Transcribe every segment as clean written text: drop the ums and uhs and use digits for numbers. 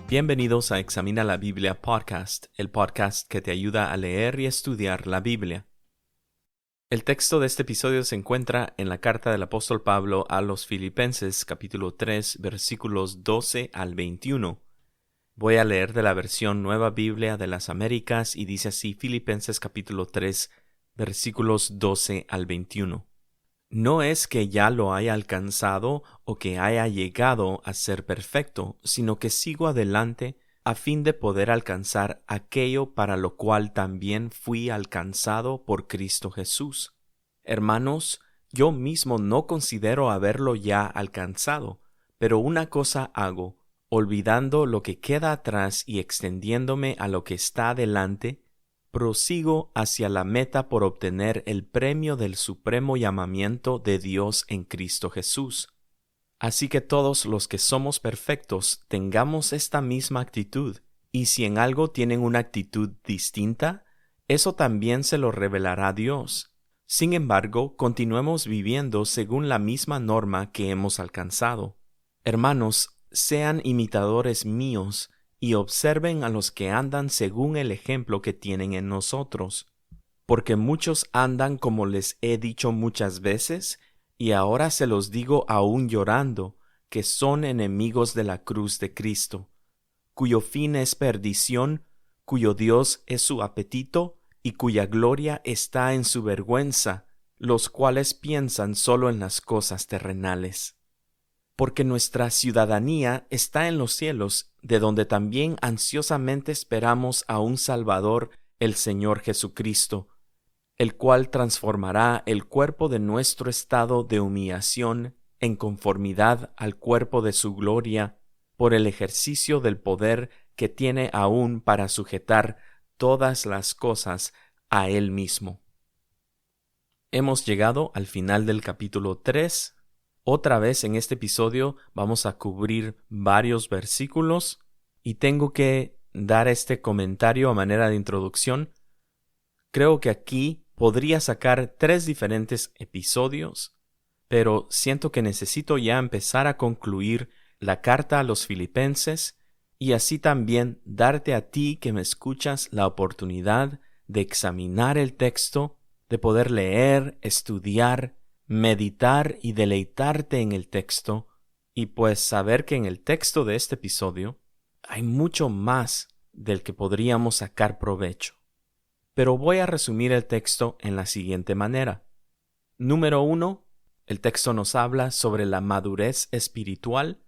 Bienvenidos a Examina la Biblia Podcast, el podcast que te ayuda a leer y estudiar la Biblia. El texto de este episodio se encuentra en la carta del apóstol Pablo a los Filipenses, capítulo 3, versículos 12 al 21. Voy a leer de la versión Nueva Biblia de las Américas y dice así Filipenses capítulo 3, versículos 12 al 21. No es que ya lo haya alcanzado o que haya llegado a ser perfecto, sino que sigo adelante a fin de poder alcanzar aquello para lo cual también fui alcanzado por Cristo Jesús. Hermanos, yo mismo no considero haberlo ya alcanzado, pero una cosa hago, olvidando lo que queda atrás y extendiéndome a lo que está adelante, prosigo hacia la meta por obtener el premio del supremo llamamiento de Dios en Cristo Jesús. Así que todos los que somos perfectos tengamos esta misma actitud, y si en algo tienen una actitud distinta, eso también se lo revelará Dios. Sin embargo, continuemos viviendo según la misma norma que hemos alcanzado. Hermanos, sean imitadores míos, y observen a los que andan según el ejemplo que tienen en nosotros. Porque muchos andan como les he dicho muchas veces, y ahora se los digo aún llorando, que son enemigos de la cruz de Cristo, cuyo fin es perdición, cuyo Dios es su apetito, y cuya gloria está en su vergüenza, los cuales piensan solo en las cosas terrenales. Porque nuestra ciudadanía está en los cielos, de donde también ansiosamente esperamos a un Salvador, el Señor Jesucristo, el cual transformará el cuerpo de nuestro estado de humillación en conformidad al cuerpo de su gloria, por el ejercicio del poder que tiene aún para sujetar todas las cosas a Él mismo. Hemos llegado al final del capítulo 3. Otra vez en este episodio vamos a cubrir varios versículos y tengo que dar este comentario a manera de introducción. Creo que aquí podría sacar 3 diferentes episodios, pero siento que necesito ya empezar a concluir la carta a los Filipenses y así también darte a ti que me escuchas la oportunidad de examinar el texto, de poder leer, estudiar, meditar y deleitarte en el texto, y pues saber que en el texto de este episodio hay mucho más del que podríamos sacar provecho. Pero voy a resumir el texto en la siguiente manera. Número 1, el texto nos habla sobre la madurez espiritual.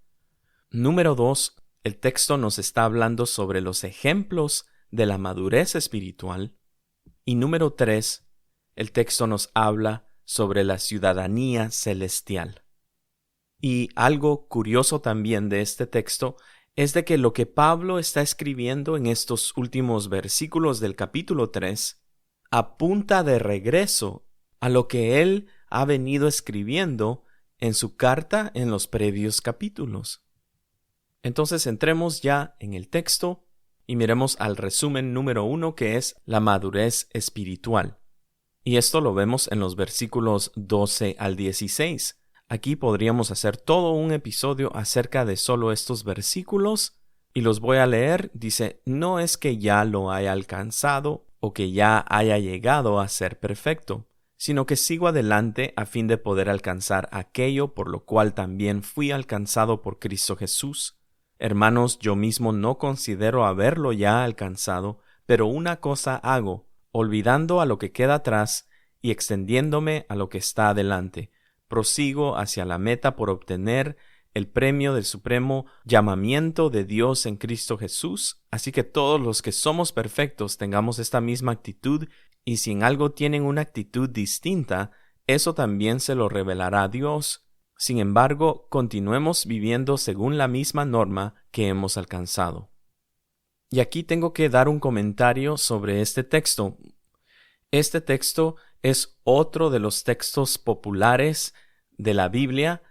Número 2, el texto nos está hablando sobre los ejemplos de la madurez espiritual. Y número 3, el texto nos habla sobre la ciudadanía celestial. Y algo curioso también de este texto es de que lo que Pablo está escribiendo en estos últimos versículos del capítulo 3 apunta de regreso a lo que él ha venido escribiendo en su carta en los previos capítulos. Entonces entremos ya en el texto y miremos al resumen número 1, que es la madurez espiritual. Y esto lo vemos en los versículos 12 al 16. Aquí podríamos hacer todo un episodio acerca de solo estos versículos y los voy a leer. Dice, no es que ya lo haya alcanzado o que ya haya llegado a ser perfecto, sino que sigo adelante a fin de poder alcanzar aquello por lo cual también fui alcanzado por Cristo Jesús. Hermanos, yo mismo no considero haberlo ya alcanzado, pero una cosa hago, olvidando a lo que queda atrás y extendiéndome a lo que está adelante. Prosigo hacia la meta por obtener el premio del supremo llamamiento de Dios en Cristo Jesús. Así que todos los que somos perfectos tengamos esta misma actitud, y si en algo tienen una actitud distinta, eso también se lo revelará Dios. Sin embargo, continuemos viviendo según la misma norma que hemos alcanzado. Y aquí tengo que dar un comentario sobre este texto. Este texto es otro de los textos populares de la Biblia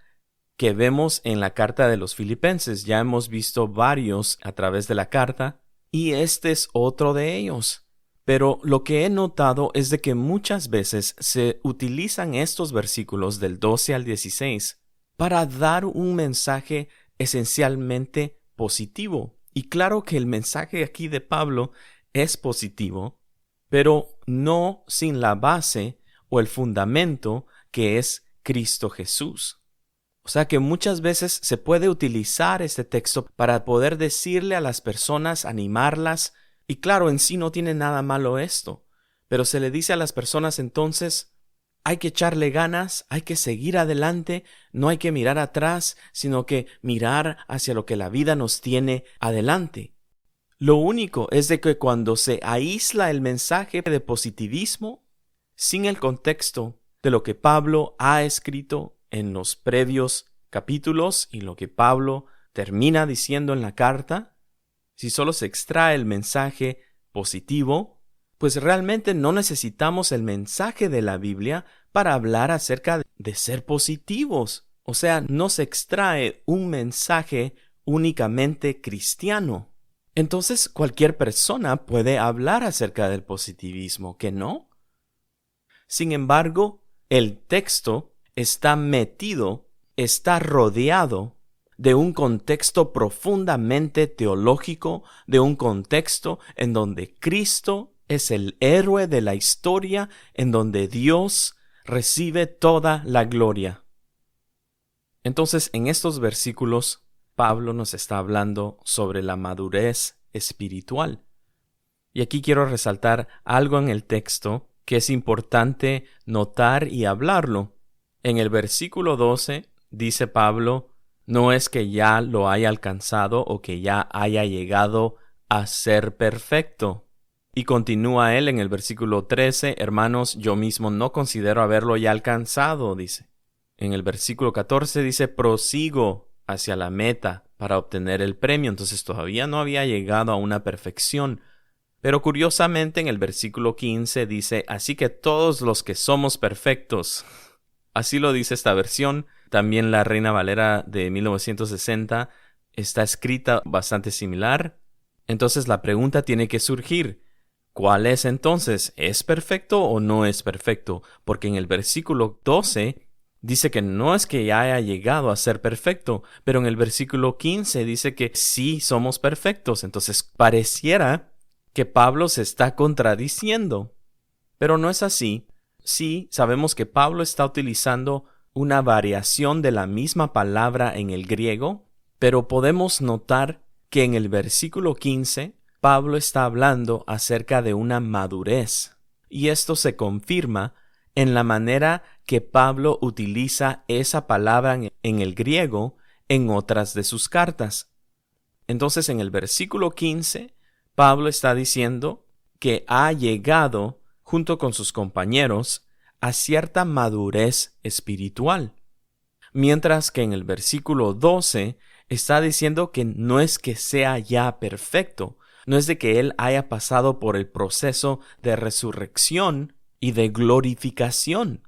que vemos en la carta de los Filipenses. Ya hemos visto varios a través de la carta, y este es otro de ellos. Pero lo que he notado es de que muchas veces se utilizan estos versículos del 12 al 16 para dar un mensaje esencialmente positivo. Y claro que el mensaje aquí de Pablo es positivo, pero no sin la base o el fundamento que es Cristo Jesús. O sea que muchas veces se puede utilizar este texto para poder decirle a las personas, animarlas, y claro, en sí no tiene nada malo esto, pero se le dice a las personas entonces, hay que echarle ganas, hay que seguir adelante, no hay que mirar atrás, sino que mirar hacia lo que la vida nos tiene adelante. Lo único es de que cuando se aísla el mensaje de positivismo, sin el contexto de lo que Pablo ha escrito en los previos capítulos y lo que Pablo termina diciendo en la carta, si solo se extrae el mensaje positivo, pues realmente no necesitamos el mensaje de la Biblia para hablar acerca de ser positivos. O sea, no se extrae un mensaje únicamente cristiano. Entonces cualquier persona puede hablar acerca del positivismo, ¿que no? Sin embargo, el texto está metido, está rodeado de un contexto profundamente teológico, de un contexto en donde Cristo es el héroe de la historia, en donde Dios recibe toda la gloria. Entonces, en estos versículos, Pablo nos está hablando sobre la madurez espiritual. Y aquí quiero resaltar algo en el texto que es importante notar y hablarlo. En el versículo 12 dice Pablo, no es que ya lo haya alcanzado o que ya haya llegado a ser perfecto. Y continúa él en el versículo 13, hermanos, yo mismo no considero haberlo ya alcanzado, dice. En el versículo 14 dice, prosigo hacia la meta para obtener el premio. Entonces todavía no había llegado a una perfección. Pero curiosamente en el versículo 15 dice, así que todos los que somos perfectos. Así lo dice esta versión. También la Reina Valera de 1960 está escrita bastante similar. Entonces la pregunta tiene que surgir. ¿Cuál es entonces? ¿Es perfecto o no es perfecto? Porque en el versículo 12 dice que no es que ya haya llegado a ser perfecto, pero en el versículo 15 dice que sí somos perfectos. Entonces pareciera que Pablo se está contradiciendo. Pero no es así. Sí, sabemos que Pablo está utilizando una variación de la misma palabra en el griego, pero podemos notar que en el versículo 15 Pablo está hablando acerca de una madurez, y esto se confirma en la manera que Pablo utiliza esa palabra en el griego en otras de sus cartas. Entonces en el versículo 15 Pablo está diciendo que ha llegado junto con sus compañeros a cierta madurez espiritual, mientras que en el versículo 12 está diciendo que no es que sea ya perfecto, no es de que él haya pasado por el proceso de resurrección y de glorificación.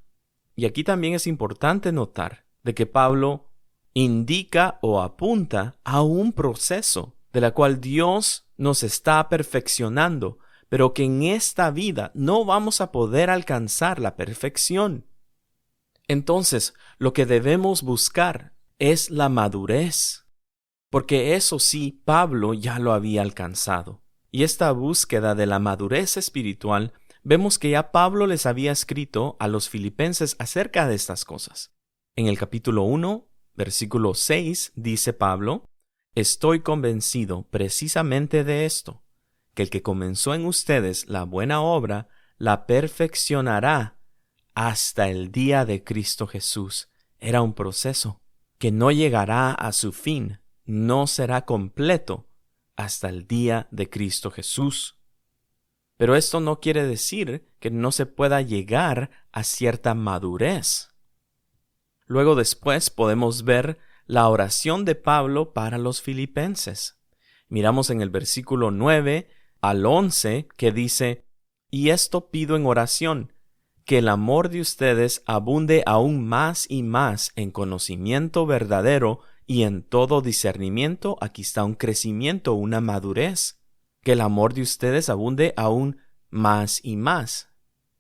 Y aquí también es importante notar de que Pablo indica o apunta a un proceso de la cual Dios nos está perfeccionando, pero que en esta vida no vamos a poder alcanzar la perfección. Entonces, lo que debemos buscar es la madurez, porque eso sí, Pablo ya lo había alcanzado. Y esta búsqueda de la madurez espiritual, vemos que ya Pablo les había escrito a los filipenses acerca de estas cosas. En el capítulo 1, versículo 6, dice Pablo, estoy convencido precisamente de esto, que el que comenzó en ustedes la buena obra, la perfeccionará hasta el día de Cristo Jesús. Era un proceso que no llegará a su fin, no será completo hasta el día de Cristo Jesús. Pero esto no quiere decir que no se pueda llegar a cierta madurez. Luego después podemos ver la oración de Pablo para los filipenses. Miramos en el versículo 9 al 11 que dice, y esto pido en oración, que el amor de ustedes abunde aún más y más en conocimiento verdadero y en todo discernimiento. Aquí está un crecimiento, una madurez. que el amor de ustedes abunde aún más y más,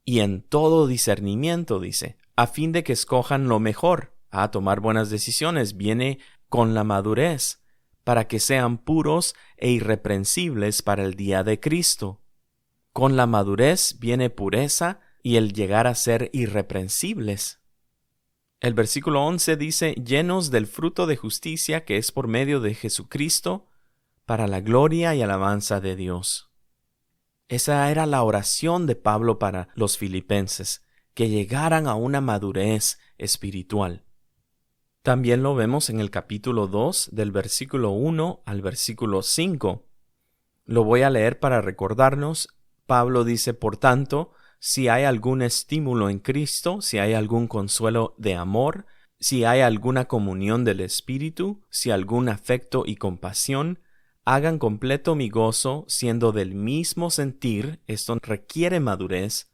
y en todo discernimiento, dice, a fin de que escojan lo mejor. A tomar buenas decisiones viene con la madurez, para que sean puros e irreprensibles para el día de Cristo. Con la madurez viene pureza y el llegar a ser irreprensibles. El versículo 11 dice, llenos del fruto de justicia que es por medio de Jesucristo, para la gloria y alabanza de Dios. Esa era la oración de Pablo para los filipenses, que llegaran a una madurez espiritual. También lo vemos en el capítulo 2, del versículo 1 al versículo 5. Lo voy a leer para recordarnos. Pablo dice, por tanto, si hay algún estímulo en Cristo, si hay algún consuelo de amor, si hay alguna comunión del Espíritu, si algún afecto y compasión, hagan completo mi gozo, siendo del mismo sentir, esto requiere madurez,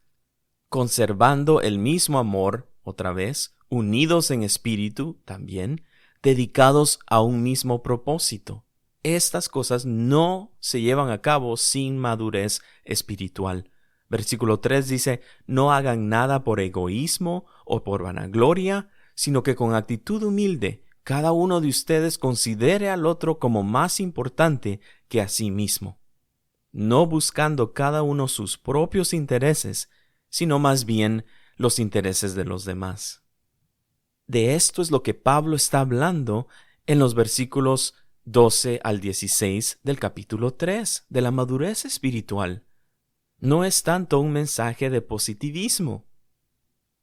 conservando el mismo amor, otra vez, unidos en espíritu también, dedicados a un mismo propósito. Estas cosas no se llevan a cabo sin madurez espiritual. Versículo 3 dice, no hagan nada por egoísmo o por vanagloria, sino que con actitud humilde, cada uno de ustedes considere al otro como más importante que a sí mismo, no buscando cada uno sus propios intereses, sino más bien los intereses de los demás. De esto es lo que Pablo está hablando en los versículos 12 al 16 del capítulo 3 de la madurez espiritual. No es tanto un mensaje de positivismo.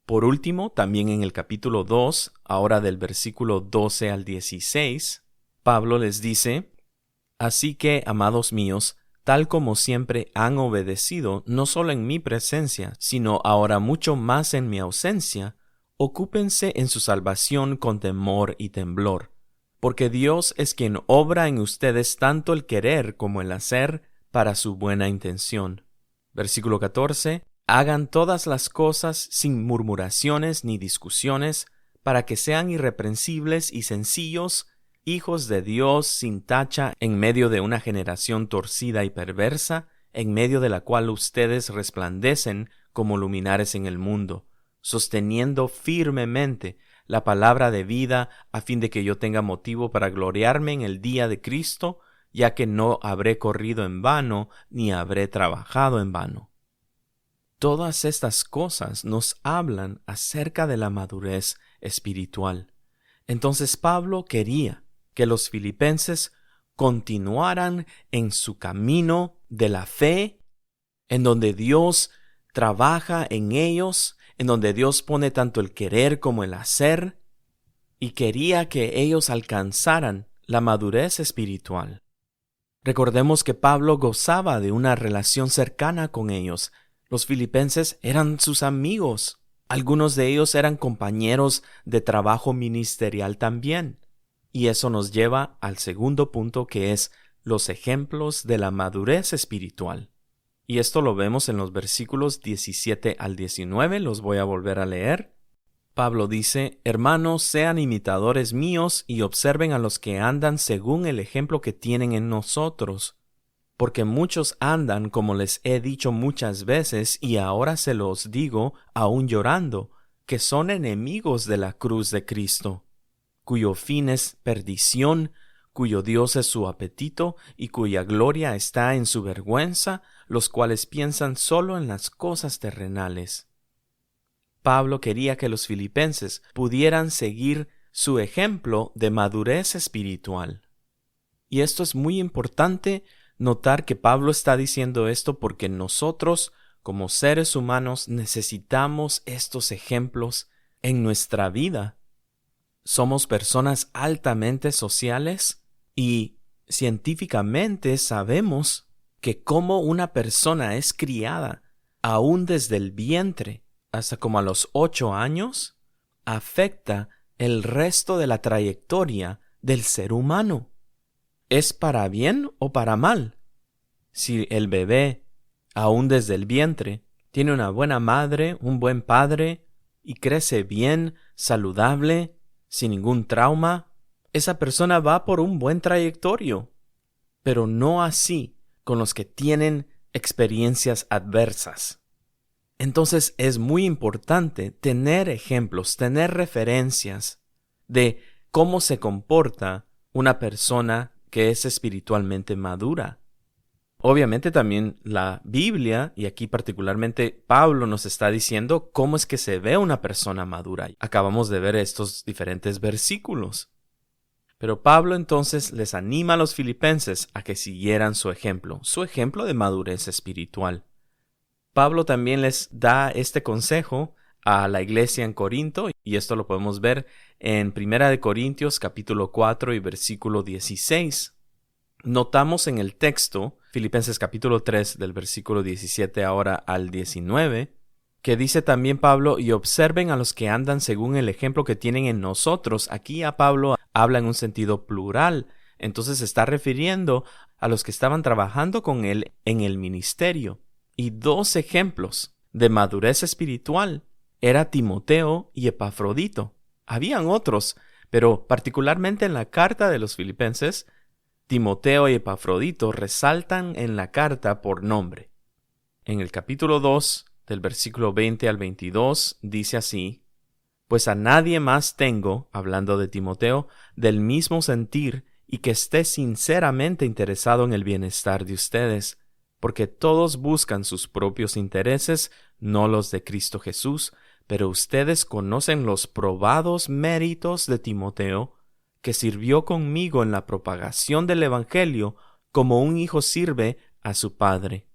Por último, también en el capítulo 2, ahora del versículo 12 al 16, Pablo les dice, así que, amados míos, tal como siempre han obedecido, no solo en mi presencia, sino ahora mucho más en mi ausencia, ocúpense en su salvación con temor y temblor, porque Dios es quien obra en ustedes tanto el querer como el hacer para su buena intención. Versículo 14. Hagan todas las cosas sin murmuraciones ni discusiones, para que sean irreprensibles y sencillos, hijos de Dios sin tacha en medio de una generación torcida y perversa, en medio de la cual ustedes resplandecen como luminares en el mundo, sosteniendo firmemente la palabra de vida, a fin de que yo tenga motivo para gloriarme en el día de Cristo, ya que no habré corrido en vano, ni habré trabajado en vano. Todas estas cosas nos hablan acerca de la madurez espiritual. Entonces Pablo quería que los filipenses continuaran en su camino de la fe, en donde Dios trabaja en ellos, en donde Dios pone tanto el querer como el hacer, y quería que ellos alcanzaran la madurez espiritual. Recordemos que Pablo gozaba de una relación cercana con ellos. Los filipenses eran sus amigos. Algunos de ellos eran compañeros de trabajo ministerial también. Y eso nos lleva al segundo punto, que es los ejemplos de la madurez espiritual. Y esto lo vemos en los versículos 17 al 19, los voy a volver a leer. Pablo dice, hermanos, sean imitadores míos y observen a los que andan según el ejemplo que tienen en nosotros. Porque muchos andan, como les he dicho muchas veces, y ahora se los digo, aún llorando, que son enemigos de la cruz de Cristo, cuyo fin es perdición, cuyo Dios es su apetito, y cuya gloria está en su vergüenza, los cuales piensan solo en las cosas terrenales. Pablo quería que los filipenses pudieran seguir su ejemplo de madurez espiritual. Y esto es muy importante notar que Pablo está diciendo esto porque nosotros, como seres humanos, necesitamos estos ejemplos en nuestra vida. Somos personas altamente sociales y científicamente sabemos que cómo una persona es criada, aún desde el vientre hasta como a los 8 años, afecta el resto de la trayectoria del ser humano. ¿Es para bien o para mal? Si el bebé, aún desde el vientre, tiene una buena madre, un buen padre, y crece bien, saludable, sin ningún trauma, esa persona va por un buen trayectorio. Pero no así con los que tienen experiencias adversas. Entonces es muy importante tener ejemplos, tener referencias de cómo se comporta una persona que es espiritualmente madura. Obviamente también la Biblia, y aquí particularmente Pablo nos está diciendo cómo es que se ve una persona madura. Acabamos de ver estos diferentes versículos. Pero Pablo entonces les anima a los filipenses a que siguieran su ejemplo de madurez espiritual. Pablo también les da este consejo a la iglesia en Corinto, y esto lo podemos ver en 1 Corintios capítulo 4 y versículo 16. Notamos en el texto, Filipenses capítulo 3 del versículo 17 ahora al 19, que dice también Pablo, y observen a los que andan según el ejemplo que tienen en nosotros. Aquí a Pablo habla en un sentido plural, entonces se está refiriendo a los que estaban trabajando con él en el ministerio. Y dos ejemplos de madurez espiritual era Timoteo y Epafrodito. Habían otros, pero particularmente en la carta de los Filipenses, Timoteo y Epafrodito resaltan en la carta por nombre. En el capítulo 2, del versículo 20 al 22, dice así: Pues a nadie más tengo, hablando de Timoteo, del mismo sentir y que esté sinceramente interesado en el bienestar de ustedes, porque todos buscan sus propios intereses, no los de Cristo Jesús, pero ustedes conocen los probados méritos de Timoteo, que sirvió conmigo en la propagación del Evangelio como un hijo sirve a su padre.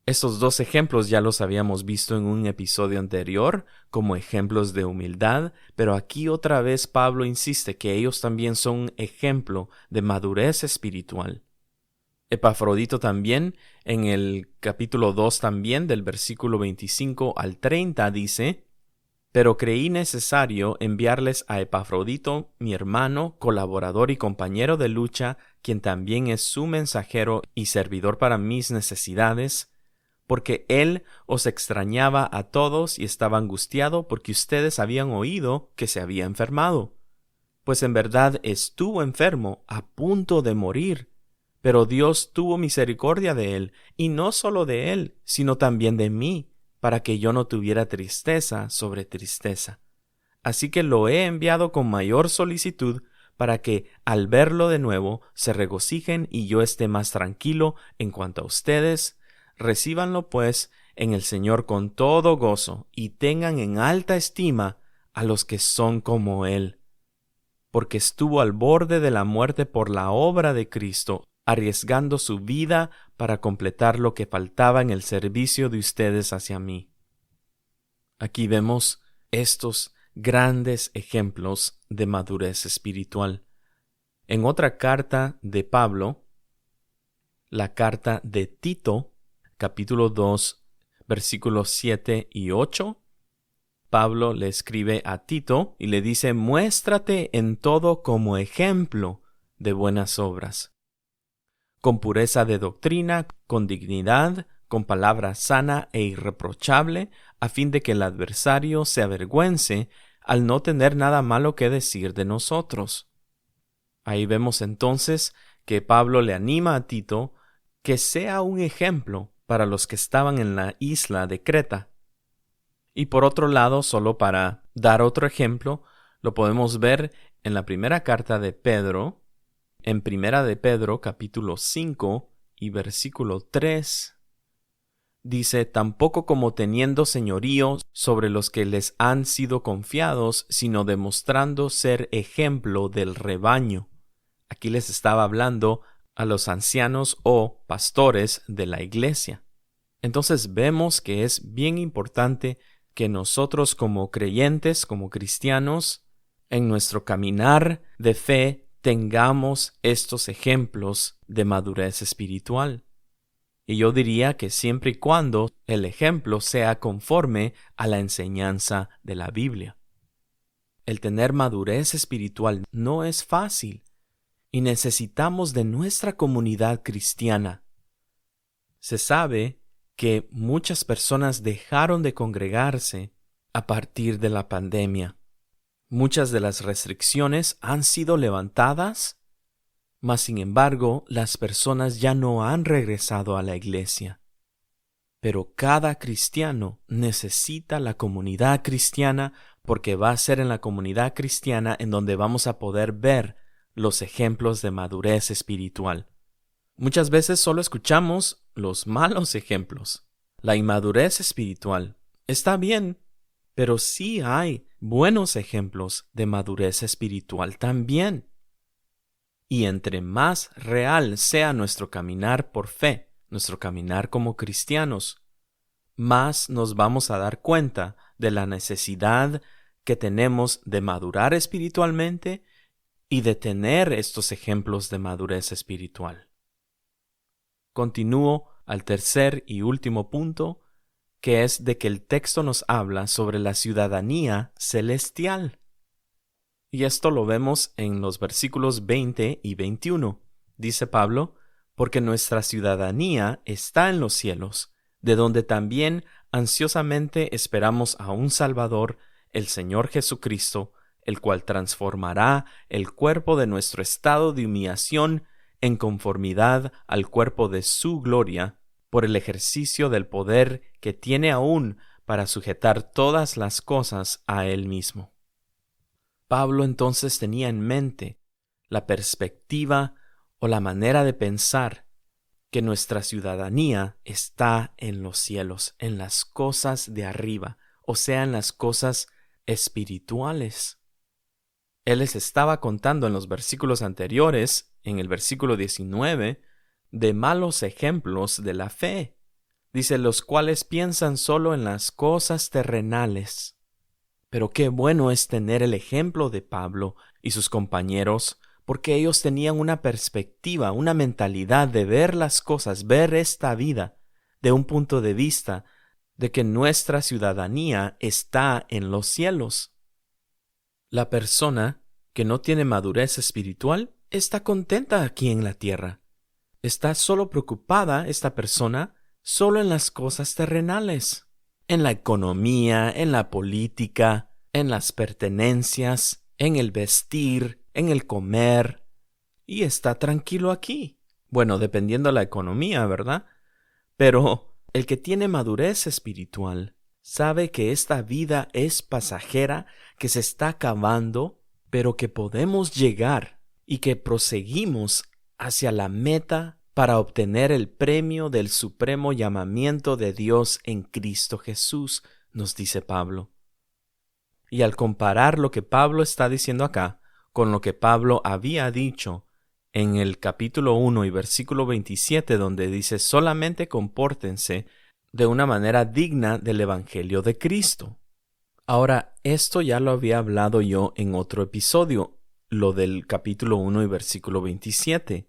Estos dos ejemplos ya los habíamos visto en un episodio anterior como ejemplos de humildad, pero aquí otra vez Pablo insiste que ellos también son un ejemplo de madurez espiritual. Epafrodito también, en el capítulo 2 también, del versículo 25 al 30, dice: Pero creí necesario enviarles a Epafrodito, mi hermano, colaborador y compañero de lucha, quien también es su mensajero y servidor para mis necesidades, porque él os extrañaba a todos y estaba angustiado porque ustedes habían oído que se había enfermado. Pues en verdad estuvo enfermo, a punto de morir. Pero Dios tuvo misericordia de él, y no solo de él, sino también de mí, para que yo no tuviera tristeza sobre tristeza. Así que lo he enviado con mayor solicitud, para que, al verlo de nuevo, se regocijen y yo esté más tranquilo en cuanto a ustedes. Recíbanlo, pues, en el Señor con todo gozo, y tengan en alta estima a los que son como él. Porque estuvo al borde de la muerte por la obra de Cristo, arriesgando su vida para completar lo que faltaba en el servicio de ustedes hacia mí. Aquí vemos estos grandes ejemplos de madurez espiritual. En otra carta de Pablo, la carta de Tito, capítulo 2, versículos 7 y 8, Pablo le escribe a Tito y le dice: Muéstrate en todo como ejemplo de buenas obras, con pureza de doctrina, con dignidad, con palabra sana e irreprochable, a fin de que el adversario se avergüence al no tener nada malo que decir de nosotros. Ahí vemos entonces que Pablo le anima a Tito que sea un ejemplo para los que estaban en la isla de Creta. Y por otro lado, solo para dar otro ejemplo, lo podemos ver en la primera carta de Pedro, en Primera de Pedro, capítulo 5 y versículo 3, dice: Tampoco como teniendo señorío sobre los que les han sido confiados, sino demostrando ser ejemplo del rebaño. Aquí les estaba hablando a los ancianos o pastores de la iglesia. Entonces vemos que es bien importante que nosotros como creyentes, como cristianos, en nuestro caminar de fe, tengamos estos ejemplos de madurez espiritual. Y yo diría que siempre y cuando el ejemplo sea conforme a la enseñanza de la Biblia. El tener madurez espiritual no es fácil y necesitamos de nuestra comunidad cristiana. Se sabe que muchas personas dejaron de congregarse a partir de la pandemia. Muchas de las restricciones han sido levantadas Mas sin embargo, las personas ya no han regresado a la iglesia. Pero cada cristiano necesita la comunidad cristiana porque va a ser en la comunidad cristiana en donde vamos a poder ver los ejemplos de madurez espiritual. Muchas veces solo escuchamos los malos ejemplos. La inmadurez espiritual está bien, pero sí hay buenos ejemplos de madurez espiritual también. Y entre más real sea nuestro caminar por fe, nuestro caminar como cristianos, más nos vamos a dar cuenta de la necesidad que tenemos de madurar espiritualmente y de tener estos ejemplos de madurez espiritual. Continúo al tercer y último punto, que es de que el texto nos habla sobre la ciudadanía celestial. Y esto lo vemos en los versículos 20 y 21. Dice Pablo, porque nuestra ciudadanía está en los cielos, de donde también ansiosamente esperamos a un Salvador, el Señor Jesucristo, el cual transformará el cuerpo de nuestro estado de humillación en conformidad al cuerpo de su gloria, por el ejercicio del poder que tiene aún para sujetar todas las cosas a él mismo. Pablo entonces tenía en mente la perspectiva o la manera de pensar que nuestra ciudadanía está en los cielos, en las cosas de arriba, o sea, en las cosas espirituales. Él les estaba contando en los versículos anteriores, en el versículo 19, de malos ejemplos de la fe. Dice, los cuales piensan solo en las cosas terrenales. Pero qué bueno es tener el ejemplo de Pablo y sus compañeros, porque ellos tenían una perspectiva, una mentalidad de ver las cosas, ver esta vida, de un punto de vista de que nuestra ciudadanía está en los cielos. La persona que no tiene madurez espiritual está contenta aquí en la tierra. Está solo preocupada esta persona solo en las cosas terrenales, en la economía, en la política, en las pertenencias, en el vestir, en el comer, y está tranquilo aquí. Bueno, dependiendo la economía, ¿verdad? Pero el que tiene madurez espiritual sabe que esta vida es pasajera, que se está acabando, pero que podemos llegar y que proseguimos hacia la meta para obtener el premio del supremo llamamiento de Dios en Cristo Jesús, nos dice Pablo. Y al comparar lo que Pablo está diciendo acá con lo que Pablo había dicho en el capítulo 1 y versículo 27, donde dice, solamente compórtense de una manera digna del Evangelio de Cristo. Ahora, esto ya lo había hablado yo en otro episodio, lo del capítulo 1 y versículo 27.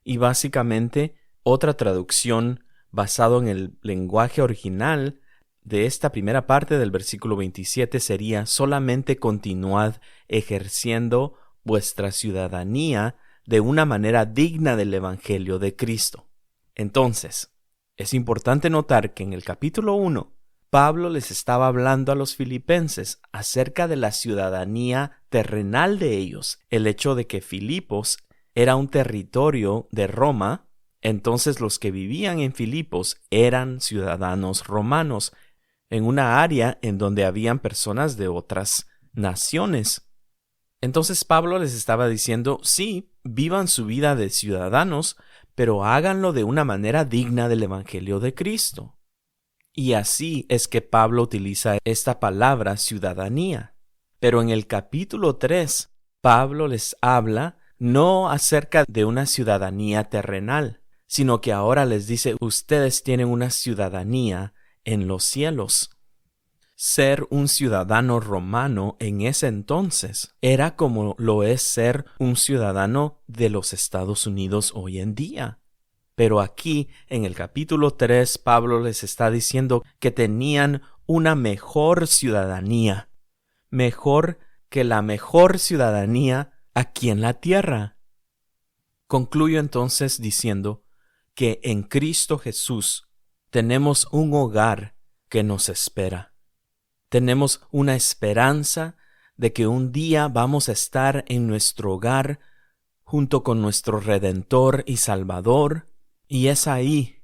Y básicamente, otra traducción basado en el lenguaje original de esta primera parte del versículo 27 sería, solamente continuad ejerciendo vuestra ciudadanía de una manera digna del Evangelio de Cristo. Entonces, es importante notar que en el capítulo 1, Pablo les estaba hablando a los filipenses acerca de la ciudadanía terrenal de ellos, el hecho de que Filipos era un territorio de Roma, entonces los que vivían en Filipos eran ciudadanos romanos, en una área en donde habían personas de otras naciones. Entonces Pablo les estaba diciendo, sí, vivan su vida de ciudadanos, pero háganlo de una manera digna del Evangelio de Cristo. Y así es que Pablo utiliza esta palabra ciudadanía. Pero en el capítulo 3, Pablo les habla no acerca de una ciudadanía terrenal, sino que ahora les dice, ustedes tienen una ciudadanía en los cielos. Ser un ciudadano romano en ese entonces era como lo es ser un ciudadano de los Estados Unidos hoy en día. Pero aquí, en el capítulo 3, Pablo les está diciendo que tenían una mejor ciudadanía, mejor que la mejor ciudadanía aquí en la tierra. Concluyo entonces diciendo que en Cristo Jesús tenemos un hogar que nos espera. Tenemos una esperanza de que un día vamos a estar en nuestro hogar junto con nuestro Redentor y Salvador, y es ahí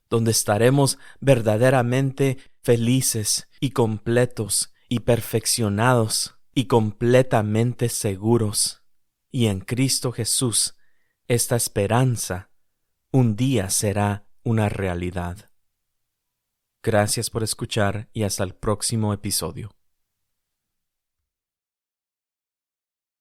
donde estaremos verdaderamente felices y completos y perfeccionados y completamente seguros. Y en Cristo Jesús, esta esperanza un día será una realidad. Gracias por escuchar y hasta el próximo episodio.